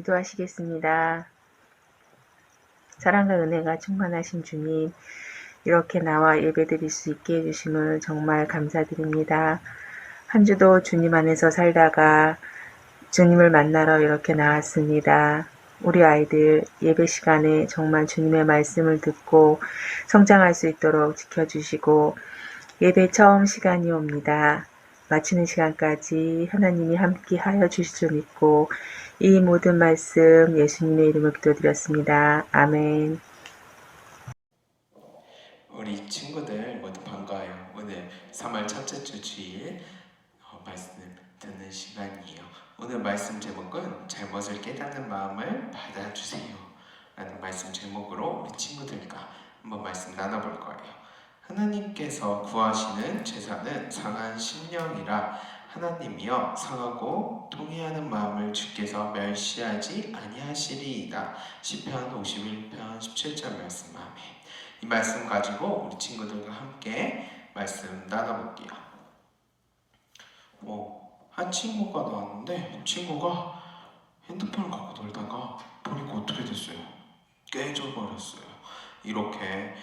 기도하시겠습니다. 사랑과 은혜가 충만하신 주님, 이렇게 나와 예배드릴 수 있게 해주심을 정말 감사드립니다. 한 주도 주님 안에서 살다가 주님을 만나러 이렇게 나왔습니다. 우리 아이들 예배 시간에 정말 주님의 말씀을 듣고 성장할 수 있도록 지켜주시고, 예배 처음 시간이 옵니다. 마치는 시간까지 하나님이 함께 하여 주실 줄 믿고 이 모든 말씀 예수님의 이름으로 기도드렸습니다. 아멘. 우리 친구들 모두 반가워요. 오늘 3월 첫째 주 주일 말씀 듣는 시간이에요. 오늘 말씀 제목은 잘못을 깨닫는 마음을 받아주세요 라는 말씀 제목으로 우리 친구들과 한번 말씀 나눠볼 거예요. 하나님께서 구하시는 제사는 상한 심령이라 하나님이여 상하고 통회하는 마음을 주께서 멸시하지 아니하시리이다. 시편 51편 17절 말씀. 아멘. 이 말씀 가지고 우리 친구들과 함께 말씀 나눠볼게요. 한 친구가 나왔는데 친구가 핸드폰을 갖고 놀다가 보니까 어떻게 됐어요? 깨져버렸어요. 이렇게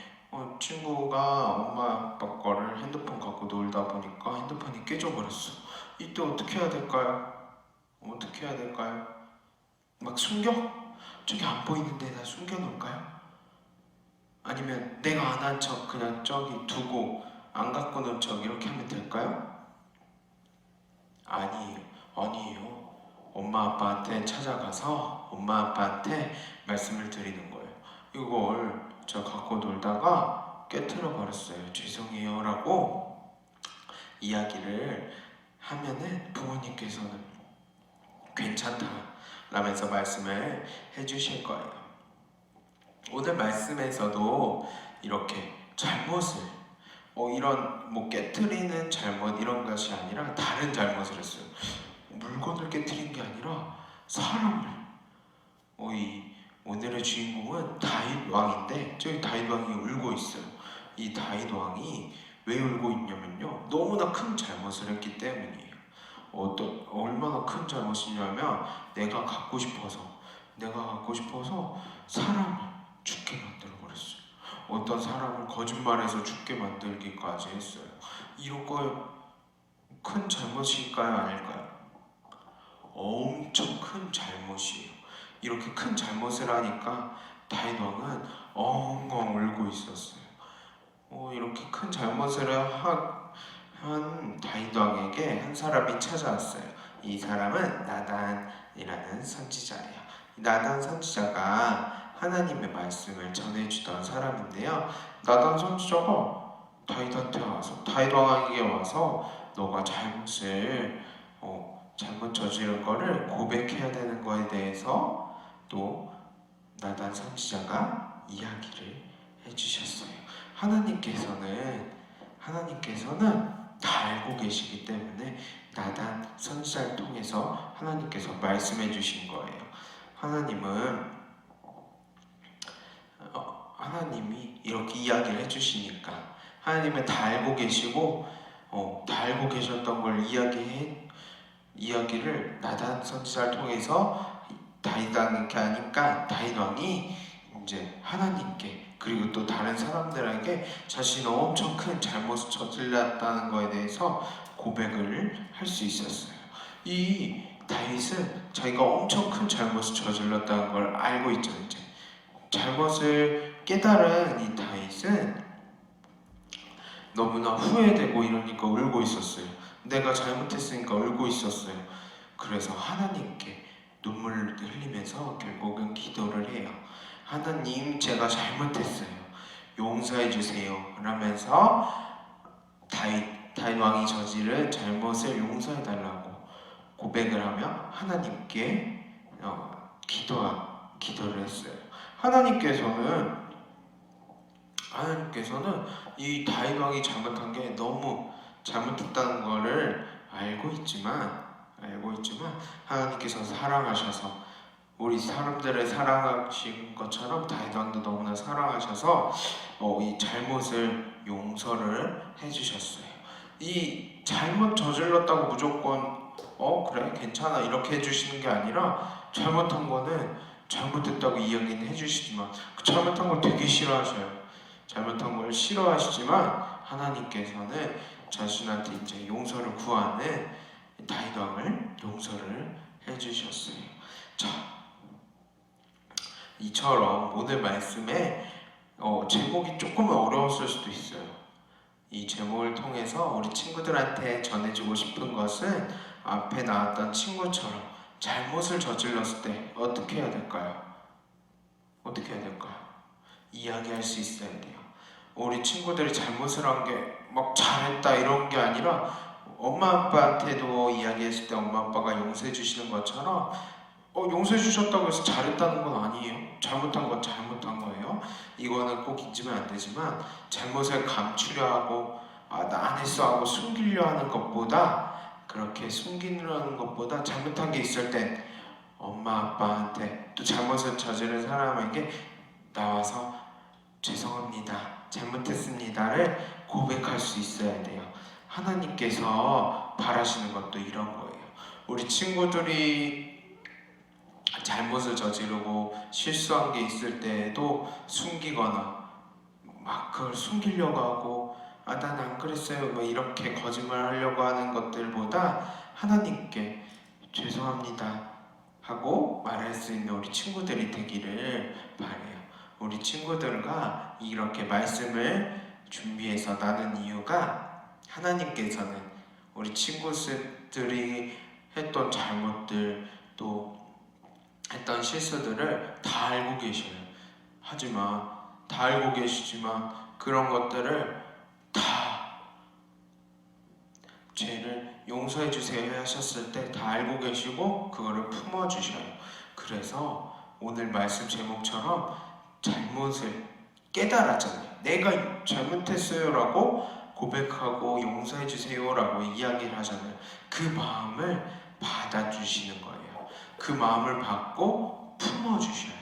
친구가 엄마 아빠 거를 핸드폰 갖고 놀다 보니까 핸드폰이 깨져버렸어. 이때 어떻게 해야 될까요? 어떻게 해야 될까요? 막 숨겨? 저기 안 보이는데 다 숨겨놓을까요? 아니면 내가 안 한 척 그냥 저기 두고 안 갖고 논 척 이렇게 하면 될까요? 아니에요. 엄마 아빠한테 찾아가서 엄마 아빠한테 말씀을 드리는 거예요. 이걸 저 갖고 놀다가 깨트려 버렸어요. 죄송해요 라고 이야기를 하면은 부모님께서는 괜찮다 라면서 말씀을 해주실 거예요. 오늘 말씀에서도 이렇게 잘못을 이런 깨트리는 잘못 이런 것이 아니라 다른 잘못을 했어요. 물건을 깨트린 게 아니라 사람을. 오늘의 주인공은 다윗 왕인데 저기 다윗 왕이 울고 있어요. 이 다윗 왕이 왜 울고 있냐면요, 너무나 큰 잘못을 했기 때문이에요. 얼마나 큰 잘못이냐면 내가 갖고 싶어서 사람을 죽게 만들어 버렸어요. 어떤 사람을 거짓말해서 죽게 만들기까지 했어요. 이런 거 큰 잘못일까요? 아닐까요? 엄청 큰 잘못이에요. 이렇게 큰 잘못을 하니까 다윗 왕은 엉엉 울고 있었어요. 이렇게 큰 잘못을 한 다윗 왕에게 한 사람이 찾아왔어요. 이 사람은 나단이라는 선지자예요. 나단 선지자가 하나님의 말씀을 전해주던 사람인데요. 나단 선지자가 다윗한테 와서, 다윗 왕에게 와서 너가 잘못 저지른 거를 고백해야 되는 거에 대해서 또 나단 선지자가 이야기를 해주셨어요. 하나님께서는 다 알고 계시기 때문에 나단 선지자를 통해서 하나님께서 말씀해 주신 거예요. 하나님이 이렇게 이야기를 해주시니까 하나님은 다 알고 계시고 다 알고 계셨던 걸 이야기를 나단 선지자를 통해서 다윗 왕에게 하니까 다윗 왕이 이제 하나님께 그리고 또 다른 사람들에게 자신은 엄청 큰 잘못을 저질렀다는 것에 대해서 고백을 할 수 있었어요. 이 다윗은 자기가 엄청 큰 잘못을 저질렀다는 걸 알고 있죠. 이제 잘못을 깨달은 이 다윗은 너무나 후회되고 이러니까 울고 있었어요. 내가 잘못했으니까 울고 있었어요. 그래서 하나님께 눈물을 흘리면서 결국은 기도를 해요. 하나님, 제가 잘못했어요. 용서해 주세요. 라면서 다윗 왕이 저지른 잘못을 용서해 달라고 고백을 하며 하나님께 기도를 했어요. 하나님께서는 이 다윗 왕이 잘못한 게 너무 잘못했다는 것을 알고 있지만 하나님께서 사랑하셔서 우리 사람들을 사랑하신 것처럼 다윗 왕도 너무나 사랑하셔서 이 잘못을 용서를 해주셨어요. 이 잘못 저질렀다고 무조건 그래 괜찮아 이렇게 해주시는 게 아니라 잘못한 거는 잘못했다고 이야기는 해주시지만 그 잘못한 걸 되게 싫어하셔요. 잘못한 걸 싫어하시지만 하나님께서는 자신한테 이제 용서를 구하는 다윗 왕을 용서를 해주셨어요. 자, 이처럼 오늘 말씀에 제목이 조금 어려웠을 수도 있어요. 이 제목을 통해서 우리 친구들한테 전해주고 싶은 것은 앞에 나왔던 친구처럼 잘못을 저질렀을 때 어떻게 해야 될까요? 어떻게 해야 될까요? 이야기할 수 있어야 돼요. 우리 친구들이 잘못을 한 게 막 잘했다 이런 게 아니라 엄마 아빠한테도 이야기했을 때 엄마 아빠가 용서해 주시는 것처럼 용서해 주셨다고 해서 잘했다는 건 아니에요. 잘못한 건 잘못한 거예요. 이거는 꼭 잊으면 안 되지만 잘못을 감추려 하고 나 안 했어 하고 숨기려 하는 것보다 그렇게 숨기려는 것보다 잘못한 게 있을 땐 엄마 아빠한테 또 잘못을 저지른 사람에게 나와서 죄송합니다. 잘못했습니다를 고백할 수 있어야 돼요. 하나님께서 바라시는 것도 이런 거예요. 우리 친구들이 잘못을 저지르고 실수한 게 있을 때에도 숨기거나 막 그걸 숨기려고 하고 난 안 그랬어요 뭐 이렇게 거짓말 하려고 하는 것들보다 하나님께 죄송합니다 하고 말할 수 있는 우리 친구들이 되기를 바래요. 우리 친구들과 이렇게 말씀을 준비해서 나눈 이유가 하나님께서는 우리 친구들이 했던 잘못들 또 했던 실수들을 다 알고 계셔요. 하지만 다 알고 계시지만 그런 것들을 다 죄를 용서해 주세요 하셨을 때 다 알고 계시고 그거를 품어주셔요. 그래서 오늘 말씀 제목처럼 잘못을 깨달았잖아요. 내가 잘못했어요 라고 고백하고 용서해 주세요 라고 이야기를 하잖아요. 그 마음을 받아주시는 거예요. 그 마음을 받고 품어주셔요.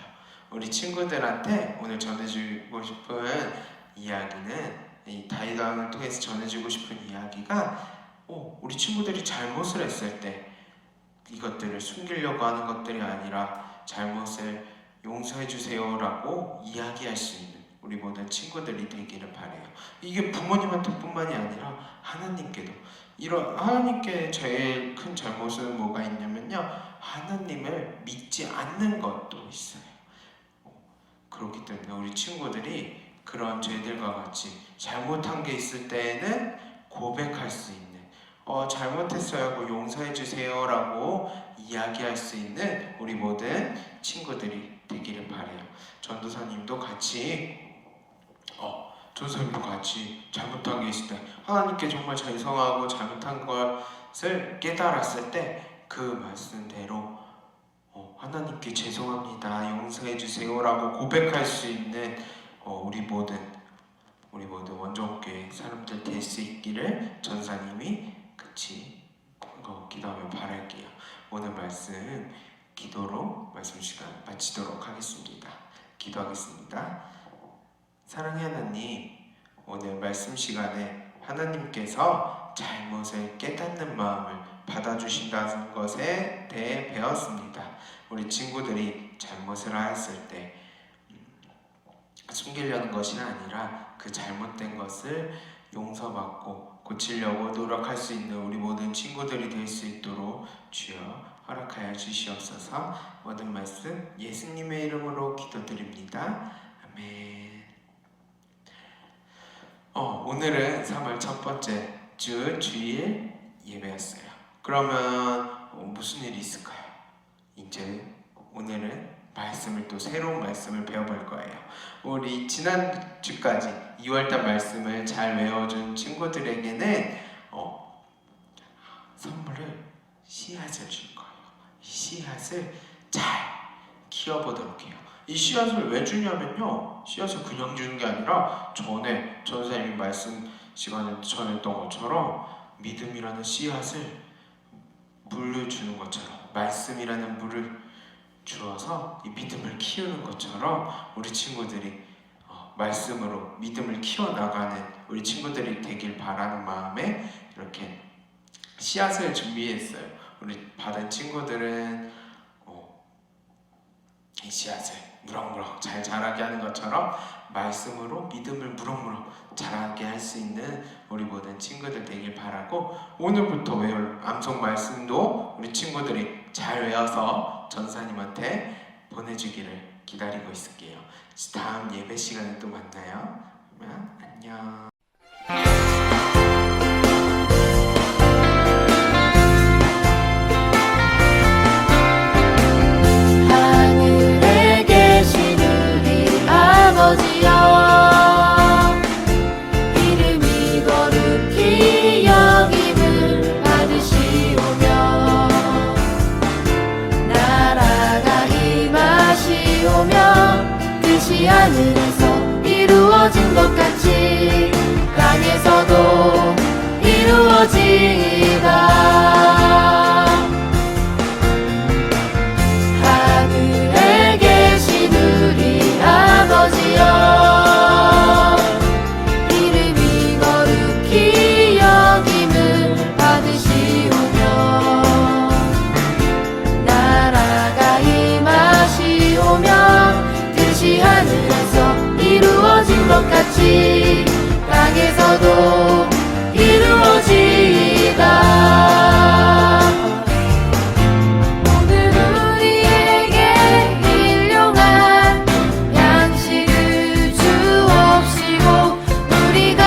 우리 친구들한테 오늘 전해주고 싶은 이야기는 이 다윗 왕을 통해서 전해주고 싶은 이야기가 우리 친구들이 잘못을 했을 때 이것들을 숨기려고 하는 것들이 아니라 잘못을 용서해 주세요 라고 이야기할 수 있는 우리 모든 친구들이 되기를 바래요. 이게 부모님한테 뿐만이 아니라 하나님께도 하나님께 제일 큰 잘못은 뭐가 있냐면요, 하나님을 믿지 않는 것도 있어요. 그렇기 때문에 우리 친구들이 그런 죄들과 같이 잘못한 게 있을 때에는 고백할 수 있는 잘못했어요 하고 용서해 주세요 라고 이야기할 수 있는 우리 모든 친구들이 되기를 바래요. 전도사님도 같이 잘못한 게 있을 때 하나님께 정말 죄송하고 잘못한 것을 깨달았을 때 그 말씀대로 하나님께 죄송합니다 용서해 주세요 라고 고백할 수 있는 우리 모든 원정교회 사람들 될 수 있기를 전사님이 같이 기도하며 바랄게요. 오늘 말씀 기도로 말씀 시간 마치도록 하겠습니다. 기도하겠습니다. 사랑의 하나님, 오늘 말씀 시간에 하나님께서 잘못을 깨닫는 마음을 받아주신다는 것에 대해 배웠습니다. 우리 친구들이 잘못을 하였을 때 숨기려는 것이 아니라 그 잘못된 것을 용서받고 고치려고 노력할 수 있는 우리 모든 친구들이 될 수 있도록 주여 허락하여 주시옵소서. 모든 말씀 예수님의 이름으로 기도드립니다. 아멘. 오늘은 3월 첫 번째 주 주일 예배였어요. 그러면 무슨 일이 있을까요? 이제 오늘은 말씀을 또 새로운 말씀을 배워볼 거예요. 우리 지난주까지 2월달 말씀을 잘 외워준 친구들에게는 선물을 씨앗을 줄 거예요. 이 씨앗을 잘 키워보도록 해요. 이 씨앗을 왜 주냐면요, 씨앗을 그냥 주는 게 아니라 전에 전사님이 말씀 시간에 전했던 것처럼 믿음이라는 씨앗을 물을 주는 것처럼 말씀이라는 물을 주어서 이 믿음을 키우는 것처럼 우리 친구들이 말씀으로 믿음을 키워나가는 우리 친구들이 되길 바라는 마음에 이렇게 씨앗을 준비했어요. 우리 받은 친구들은 이 씨앗을 무럭무럭 잘 자라게 하는 것처럼 말씀으로 믿음을 무럭무럭 자라게 할 수 있는 우리 모든 친구들 되길 바라고, 오늘부터 외울 암송 말씀도 우리 친구들이 잘 외워서 전사님한테 보내주기를 기다리고 있을게요. 다음 예배 시간에 또 만나요. 그러면 안녕. 하늘에 계신 우리 아버지여, 이름이 거룩히 여김을 받으시오며, 나라가 임하시오며, 뜻이 하늘에서 이루어진 것 같이 땅에서도 이루어지이다. 하늘에 계신 우리 아버지여, 이름이 거룩히 여김을 받으시오며, 나라가 임하시오며, 뜻이 하늘에서 이루어진 것 같이 땅에서도 이루어지이다. 오늘 우리에게 일용할 양식을 주옵시고, 우리가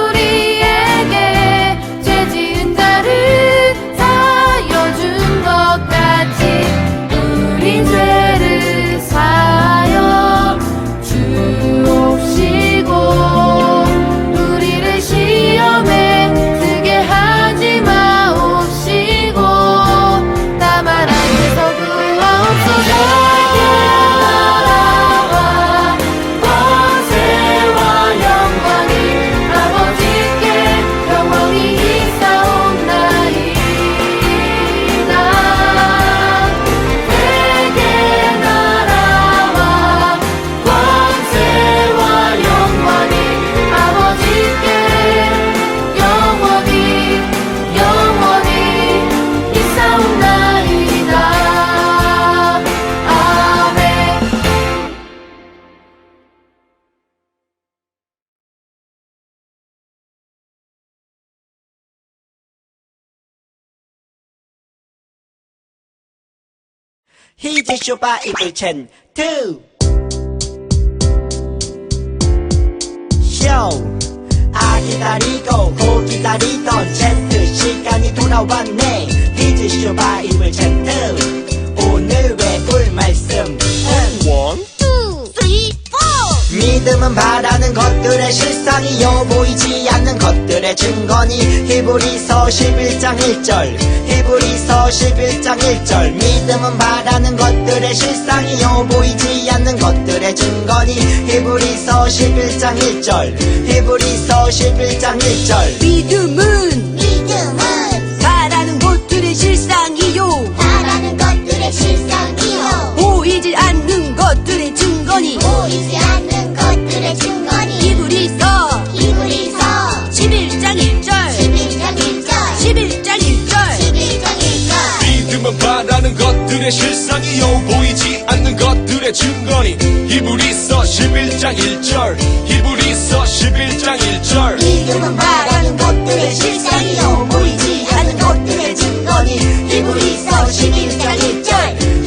우리에게 죄 지은 자를 사하여 준 것 같이 우리 죄를 사하여 주옵시고, 우리를 시험에 들게 하지 마옵시고, 다만 악에서 구하옵소서. 나라와 권세와 영광이 아버지께 영원히 있사옵나이다. 내게 나라와 권세와 영광이 아버지께 영원히 영원히 있사옵나이다. 아멘. 히즈 쇼바 이블 첸 2 쇼. 기다리고 고 기다리던 젠트 시간이 돌아왔네. 히즈 쇼바 이블 첸 2 오늘 외울 말씀은 1, 2, 3, 4. 믿음은 바라는 것들의 실상이요 보이지 않는 것들의 증거니. 히브리서 11장 1절, 히브리서 11장 1절. 믿음은 바라는 것들의 실상이요 보이지 않는 것들의 증거니. 히브리서 11장 1절, 히브리서 11장 1절. 믿음은 바라는 것들의 실상이요 바라는 것들의 실상이요 보이지 않는 것들의 증거니. 보이지 않는 것들의 증거니. 히브리서 11장 11장 1절 1절 11장 1절 11장 1절. 믿음은 바라는 것들의 실상이요 보이지 않는 것들의 증거니. 히브리서 11장 1절, 히브리서 11장 1절. 믿음은 바라는 것들의 실상이요 보이지 않는 것들의 증거니. 히브리서 11장 1절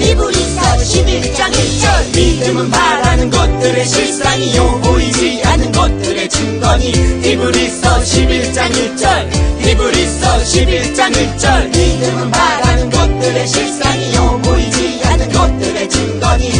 히브리서 11장 1절. 믿음은 바라는 것들의 실상이요 보이지 않는 것들의 증거니. 히브리서 11장 1절, 히브리서 11장 1절. 믿음은 바라는 것들의 실상이요 보이지 않는 것들의 증거니.